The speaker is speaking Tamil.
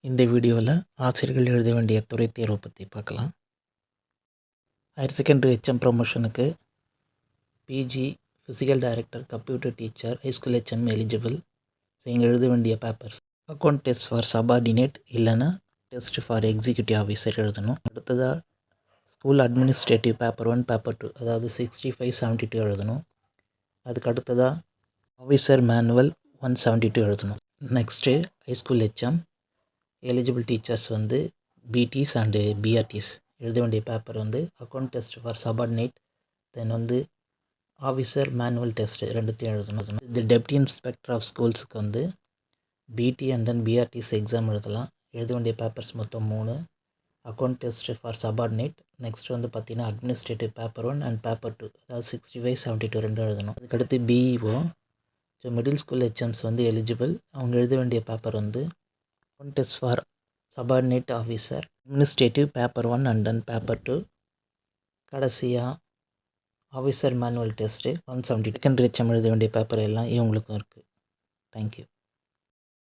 இந்த வீடியோவில் ஆசிரியர்கள் எழுத வேண்டிய துறை தேர்வை பற்றி பார்க்கலாம். ஹையர் செகண்டரி ஹெச்எம் ப்ரொமோஷனுக்கு PG, physical director, computer teacher, high school HM eligible. So இங்கே எழுத வேண்டிய papers account test for subordinate இல்லைன்னா டெஸ்ட் ஃபார் எக்ஸிக்யூட்டிவ் ஆஃபீஸர் எழுதணும். அடுத்ததாக ஸ்கூல் அட்மினிஸ்ட்ரேட்டிவ் பேப்பர் 1, பேப்பர் 2, அதாவது 65-72 எழுதணும். அதுக்கு அடுத்ததாக ஆஃபீஸர் மேனுவல் 172 எழுதணும். Next high school HM eligible teachers வந்து பிடிஸ் அண்டு பிஆர்டிஸ் எழுத வேண்டிய பேப்பர் வந்து அக்கௌண்ட் டெஸ்ட் ஃபார் சபார்டினேட், தென் வந்து ஆஃபீஸர் மேனுவல் டெஸ்ட்டு ரெண்டுத்தையும் எழுதணும். இது டெப்டி இன்ஸ்பெக்டர் ஆஃப் ஸ்கூல்ஸுக்கு வந்து பிடி அண்ட் தென் பிஆர்டிஸ் எக்ஸாம் எழுதலாம். எழுத வேண்டிய பேப்பர்ஸ் மொத்தம் 3. Account test for subordinate, next வந்து பார்த்திங்கன்னா அட்மினிஸ்ட்ரேட்டிவ் பேப்பர் 1 அண்ட் பேப்பர் 2, அதாவது 65-72 ரெண்டும் எழுதணும். அதுக்கடுத்து BEO, so middle school HMs வந்து எலிஜிபிள். அவங்க எழுத வேண்டிய பேப்பர் வந்து account test for subordinate officer, administrative paper 1 and then paper 2, கடைசியாக officer manual test 170. Secondary HM எழுத வேண்டிய பேப்பர் எல்லாம் இவங்களுக்கும் இருக்குது. தேங்க்யூ.